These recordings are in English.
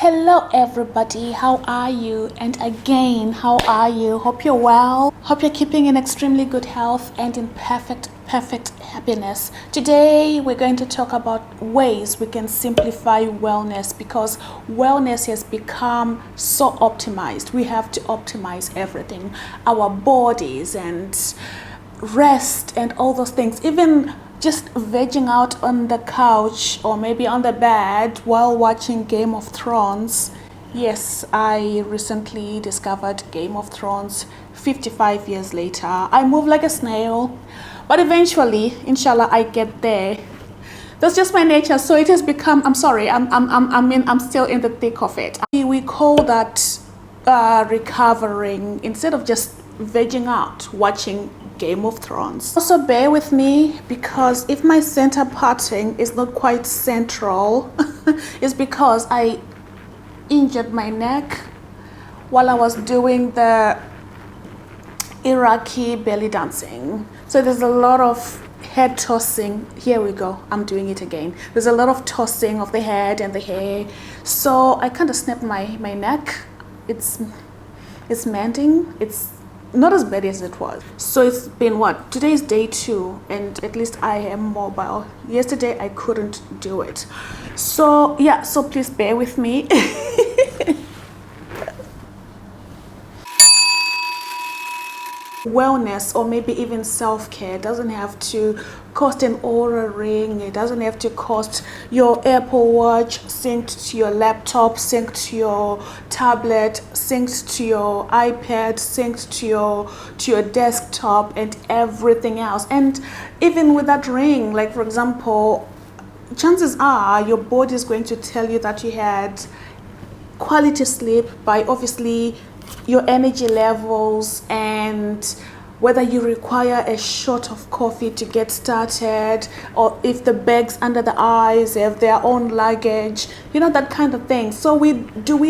Hello everybody, how are you? And again, how are you? Hope you're well. Hope you're keeping in extremely good health and in perfect happiness. Today we're going to talk about ways we can simplify wellness, because wellness has become so optimized. We have to optimize everything, our bodies and rest and all those things. Even just vegging out on the couch or maybe on the bed while watching Game of Thrones. Yes, I recently discovered Game of Thrones 55 years later. I move like a snail, but eventually, inshallah, I get there. That's just my nature. So it has become, I'm sorry, I'm still in the thick of it. We call that recovering instead of just vegging out watching Game of Thrones. Also bear with me, because if my center parting is not quite central, it's because I injured my neck while I was doing the Iraqi belly dancing. So there's a lot of head tossing. Here we go, I'm doing it again. There's a lot of tossing of the head and the hair. So I kind of snapped my neck. It's mending. It's not as bad as it was. So it's been what? Today is day 2, and at least I am mobile. Yesterday I couldn't do it. So yeah, so please bear with me. Wellness, or maybe even self-care, doesn't have to cost an Aura ring. It doesn't have to cost your Apple Watch synced to your laptop, synced to your tablet, synced to your iPad, synced to your desktop and everything else. And even with that ring, like for example, chances are your body is going to tell you that you had quality sleep by obviously your energy levels and whether you require a shot of coffee to get started, or if the bags under the eyes have their own luggage, you know, that kind of thing. So we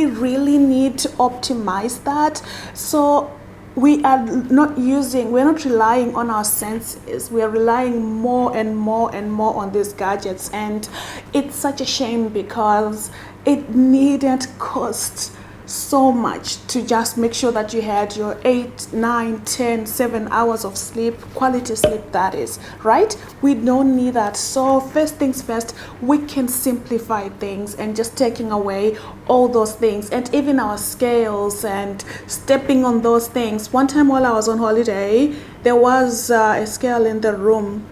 really need to optimize that? So we're not relying on our senses. We are relying more and more on these gadgets, and it's such a shame because it needn't cost so much to just make sure that you had your 8, 9, 10, 7 hours of sleep, quality sleep, that is, right? We don't need that. So first things first, we can simplify things and just taking away all those things, and even our scales and stepping on those things. One time while I was on holiday, there was a scale in the room,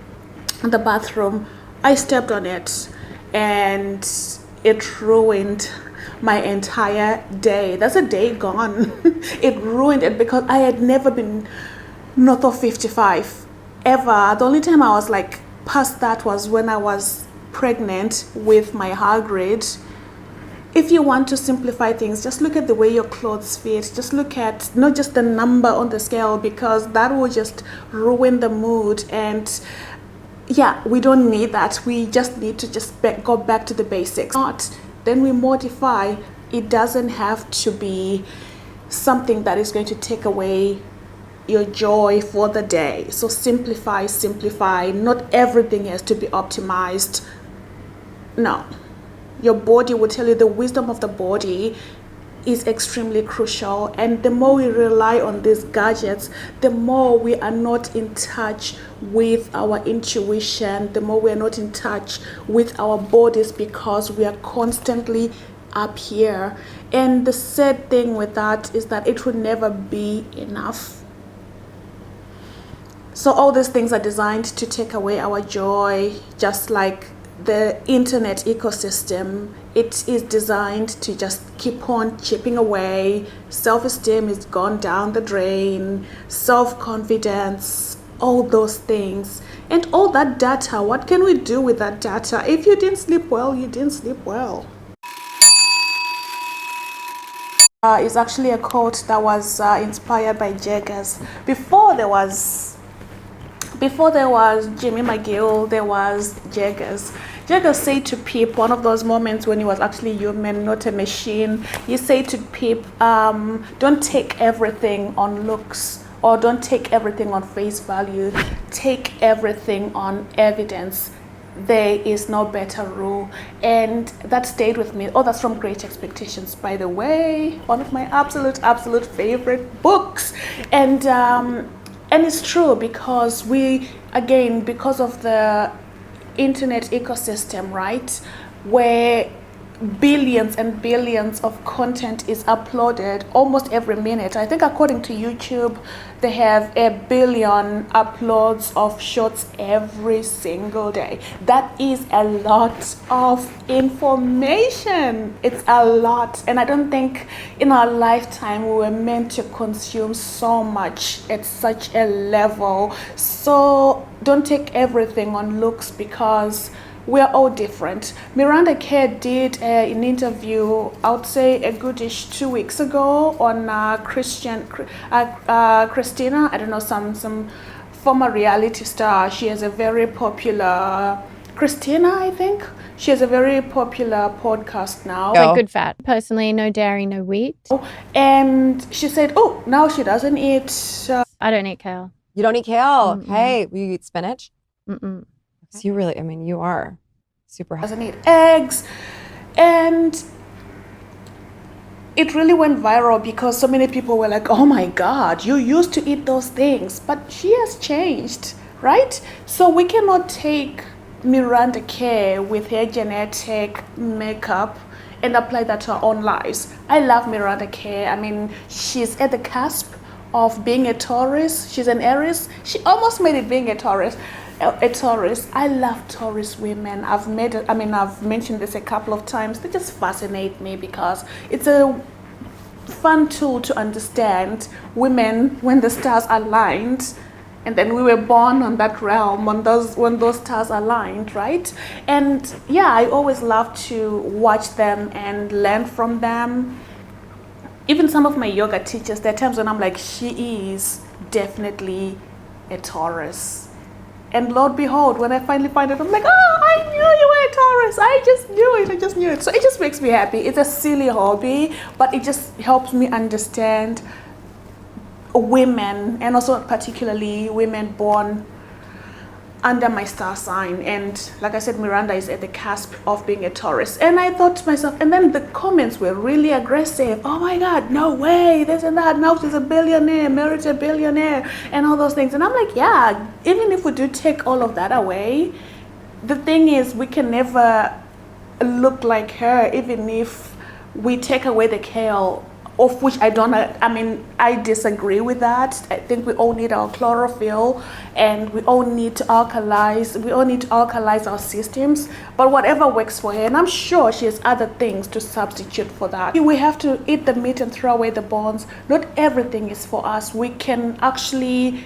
in the bathroom. I stepped on it and it ruined my entire day. That's a day gone. It ruined it because I had never been north of 55 ever. The only time I was like past that was when I was pregnant with my Hagrid. If you want to simplify things, just look at the way your clothes fit. Just look at not just the number on the scale, because that will just ruin the mood. And yeah, we don't need that. We just need to just go back to the basics. Then we modify. It doesn't have to be something that is going to take away your joy for the day. So simplify. Not everything has to be optimized. No. Your body will tell you. The wisdom of the body is extremely crucial, and the more we rely on these gadgets, the more we are not in touch with our intuition, the more we are not in touch with our bodies, because we are constantly up here. And the sad thing with that is that it will never be enough. So all these things are designed to take away our joy, just like the internet ecosystem. It is designed to just keep on chipping away. Self-esteem is gone down the drain, self-confidence, all those things. And all that data, what can we do with that data? If you didn't sleep well, you didn't sleep well. It's actually a quote that was inspired by Jaggers. Before there was Jimmy McGill, there was Jaggers. Jaggers said to Pip, one of those moments when he was actually human, not a machine. He said to Pip, don't take everything on looks, or don't take everything on face value. Take everything on evidence. there is no better rule, and that stayed with me. Oh, that's from Great Expectations, by the way, one of my absolute favorite books. And it's true, because because of the internet ecosystem, right, where billions and billions of content is uploaded almost every minute. I think according to YouTube, they have 1 billion uploads of shorts every single day. That is a lot of information. It's a lot. And I don't think in our lifetime we were meant to consume so much at such a level. So don't take everything on looks, because we're all different. Miranda Kerr did an interview, I would say a goodish 2 weeks ago, on Christina, I don't know, some former reality star. She has a very popular, Christina, I think. She has a very popular podcast now. Like good fat. Personally, no dairy, no wheat. And she said, oh, now she doesn't eat. I don't eat kale. You don't eat kale? Hey, will you eat spinach? Mm-mm. So you really, I mean, you are super healthy. Doesn't eat eggs. And it really went viral, because so many people were like, oh my God, you used to eat those things. But she has changed, right? So we cannot take Miranda Kerr with her genetic makeup and apply that to our own lives. I love Miranda Kerr. I mean, she's at the cusp of being a Taurus. She's an Aries. She almost made it being a Taurus. I love Taurus women. I've mentioned this a couple of times. They just fascinate me, because it's a fun tool to understand women when the stars aligned, and then we were born on that realm when those stars aligned, right? And yeah, I always love to watch them and learn from them. Even some of my yoga teachers, there are times when I'm like, she is definitely a Taurus. And Lord behold, when I finally find it, I'm like, oh, I knew you were a Taurus. I just knew it. So it just makes me happy. It's a silly hobby, but it just helps me understand women, and also particularly women born under my star sign. And like I said, Miranda is at the cusp of being a Taurus. And I thought to myself, and then the comments were really aggressive. Oh my God, no way, this and that. Now she's a billionaire, married a billionaire, and all those things. And I'm like, yeah, even if we do take all of that away, the thing is, we can never look like her, even if we take away the kale, of which I disagree with that. I think we all need our chlorophyll, and we all need to alkalize our systems. But whatever works for her, and I'm sure she has other things to substitute for that. We have to eat the meat and throw away the bones. Not everything is for us. We can actually,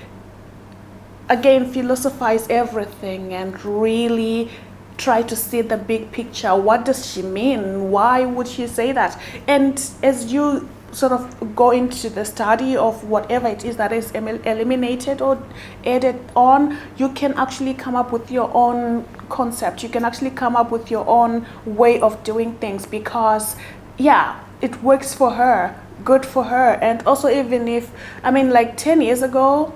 again, philosophize everything and really try to see the big picture. What does she mean? Why would she say that? And as you sort of go into the study of whatever it is that is eliminated or added on, you can actually come up with your own concept. You can actually come up with your own way of doing things, because yeah, it works for her, good for her. And also, even if, like 10 years ago,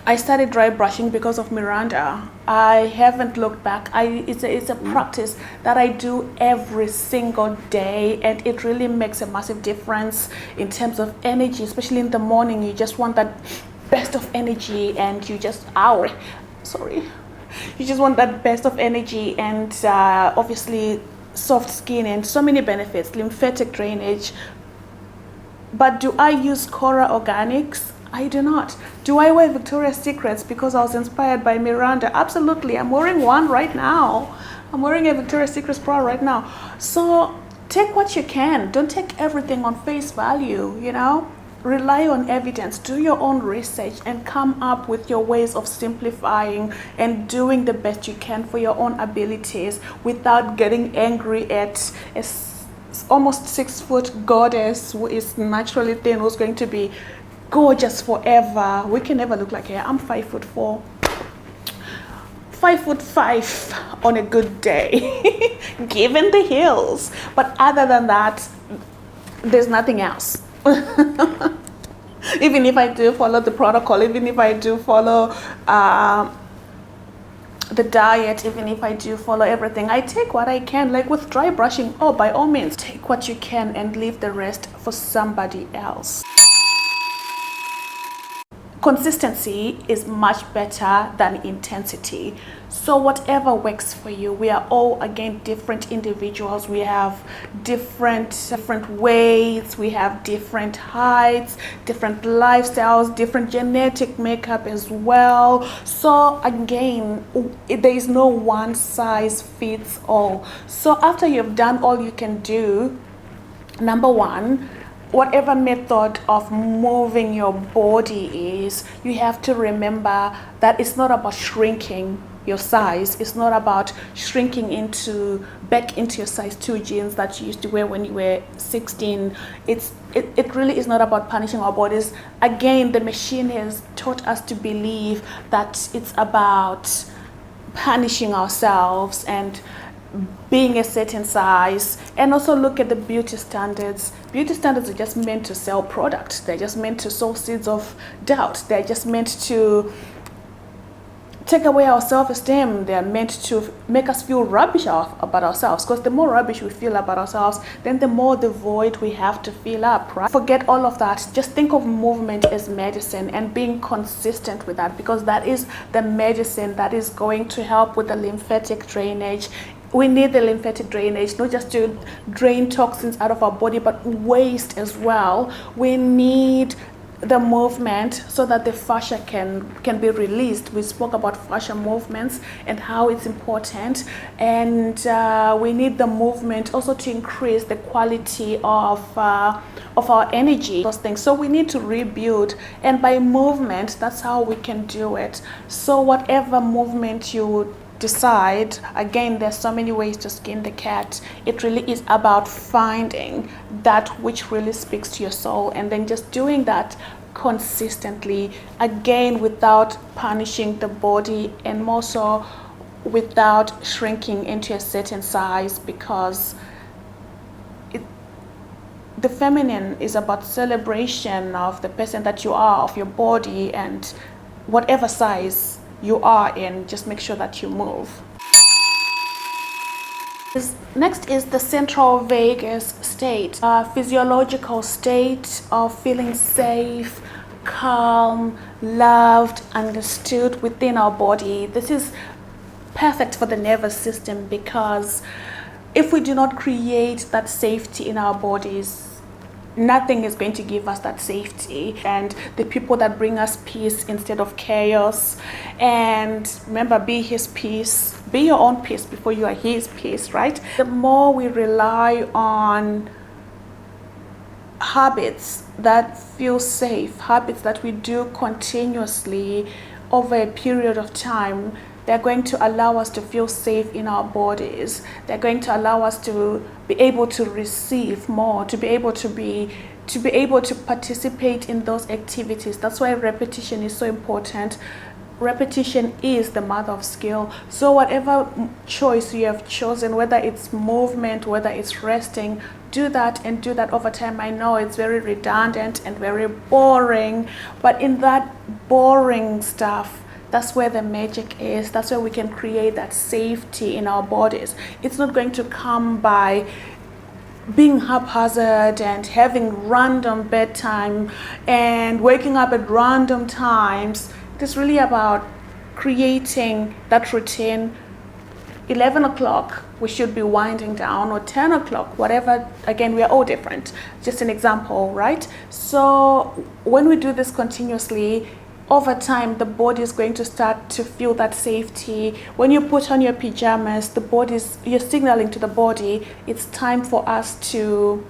I started dry brushing because of Miranda. I haven't looked back. It's a practice that I do every single day, and it really makes a massive difference in terms of energy, especially in the morning. You just want that best of energy, and you just you just want that best of energy, and obviously soft skin and so many benefits, lymphatic drainage. But do I use Cora Organics? I do not. Do I wear Victoria's Secrets because I was inspired by Miranda? Absolutely. I'm wearing one right now. I'm wearing a Victoria's Secret bra right now. So take what you can. Don't take everything on face value, Rely on evidence. Do your own research and come up with your ways of simplifying and doing the best you can for your own abilities without getting angry at a almost 6-foot goddess who is naturally thin, who's going to be gorgeous forever. We can never look like her. I'm 5'4", 5'5" on a good day, given the heels. But other than that, there's nothing else. Even if I do follow the protocol, even if I do follow the diet, even if I do follow everything, I take what I can. Like with dry brushing, oh, by all means, take what you can and leave the rest for somebody else. Consistency is much better than intensity. So whatever works for you, we are all, again, different individuals. We have different weights, we have different heights, different lifestyles, different genetic makeup as well. So again, there is no one size fits all. So after you've done all you can do, number one, whatever method of moving your body is, you have to remember that it's not about shrinking your size. It's not about shrinking back into your size 2 jeans that you used to wear when you were 16. It really is not about punishing our bodies. Again, the machine has taught us to believe that it's about punishing ourselves and being a certain size. And also look at the beauty standards. Beauty standards are just meant to sell products. They're just meant to sow seeds of doubt. They're just meant to take away our self-esteem. They are meant to make us feel rubbish about ourselves, because the more rubbish we feel about ourselves, then the more the void we have to fill up, right? Forget all of that. Just think of movement as medicine and being consistent with that, because that is the medicine that is going to help with the lymphatic drainage. We need the lymphatic drainage, not just to drain toxins out of our body, but waste as well. We need the movement so that the fascia can be released. We spoke about fascia movements and how it's important, and we need the movement also to increase the quality of our energy, those things. So we need to rebuild, and by movement, that's how we can do it. So whatever movement you decide, again, there's so many ways to skin the cat. It really is about finding that which really speaks to your soul, and then just doing that consistently, again, without punishing the body, and more so without shrinking into a certain size, because the feminine is about celebration of the person that you are, of your body, and whatever size you are in, just make sure that you move. Next is the central vagus state, a physiological state of feeling safe, calm, loved, understood within our body. This is perfect for the nervous system, because if we do not create that safety in our bodies, nothing is going to give us that safety. And the people that bring us peace instead of chaos. And remember, be his peace, be your own peace before you are his peace, right? The more we rely on habits that feel safe, habits that we do continuously over a period of time, they're going to allow us to feel safe in our bodies. They're going to allow us to be able to receive more, to be able to participate in those activities. That's why repetition is so important. Repetition is the mother of skill. So whatever choice you have chosen, whether it's movement, whether it's resting, do that, and do that over time. I know it's very redundant and very boring, but in that boring stuff, that's where the magic is. That's where we can create that safety in our bodies. It's not going to come by being haphazard and having random bedtime and waking up at random times. It's really about creating that routine. 11 o'clock, we should be winding down, or 10 o'clock, whatever. Again, we are all different. Just an example, right? So when we do this continuously, over time, the body is going to start to feel that safety. When you put on your pajamas, you're signaling to the body, it's time for us to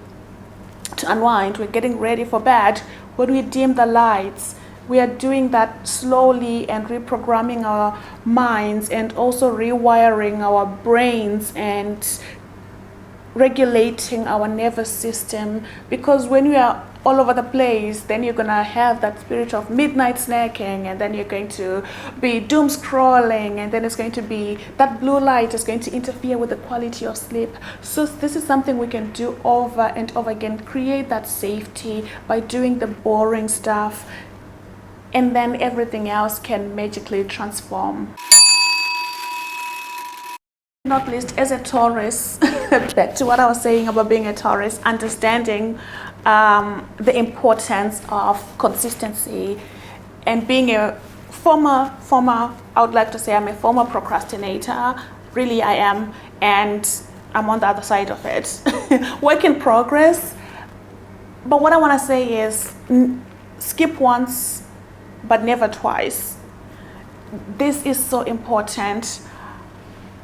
unwind. We're getting ready for bed. When we dim the lights, we are doing that slowly and reprogramming our minds, and also rewiring our brains and regulating our nervous system. Because when we are all over the place, then you're gonna have that spirit of midnight snacking, and then you're going to be doom scrolling, and then it's going to be that blue light is going to interfere with the quality of sleep. So this is something we can do over and over again. Create that safety by doing the boring stuff, and then everything else can magically transform. Not least, as a Taurus, back to what I was saying about being a Taurus, understanding the importance of consistency, and being a former, I would like to say I'm a former procrastinator. Really, I am, and I'm on the other side of it. Work in progress. But what I want to say is skip once, but never twice. This is so important.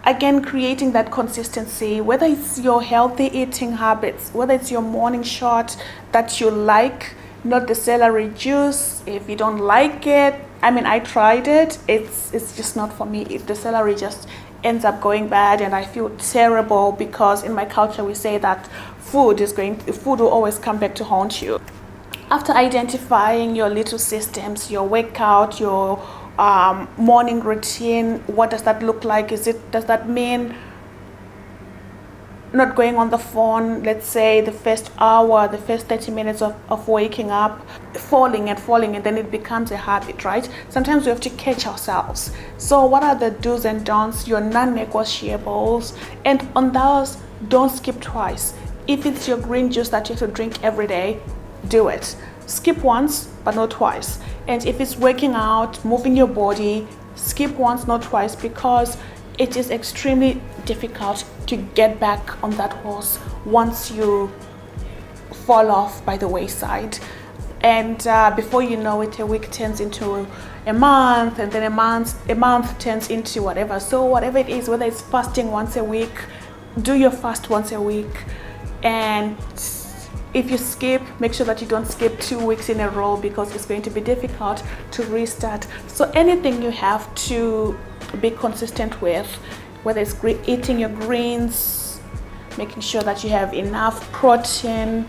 Again, creating that consistency, whether it's your healthy eating habits, whether it's your morning shot that you like, not the celery juice. If you don't like it, I mean, I tried it, it's just not for me. If the celery just ends up going bad and I feel terrible, because in my culture we say that food will always come back to haunt you. After identifying your little systems, your workout, your morning routine, what does that look like? Does that mean not going on the phone, let's say the first hour, the first 30 minutes of waking up, falling, and then it becomes a habit, right? Sometimes we have to catch ourselves. So what are the do's and don'ts, your non-negotiables? And on those, don't skip twice. If it's your green juice that you have to drink every day, do it. Skip once, but not twice. And if it's working out, moving your body, skip once, not twice, because it is extremely difficult to get back on that horse once you fall off by the wayside. And before you know it, a week turns into a month, and then a month turns into whatever. So whatever it is, whether it's fasting once a week, do your fast once a week. And if you skip, make sure that you don't skip 2 weeks in a row, because it's going to be difficult to restart. So anything you have to be consistent with, whether it's eating your greens, making sure that you have enough protein,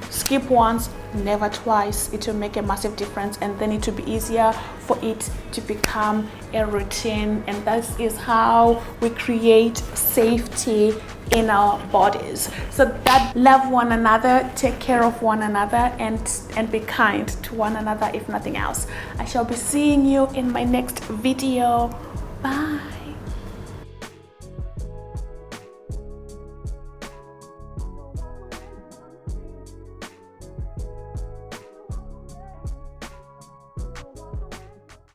skip once, never twice. It will make a massive difference, and then it will be easier for it to become a routine. And that is how we create safety in our bodies. So that love one another, take care of one another, and be kind to one another, if nothing else. I shall be seeing you in my next video. Bye.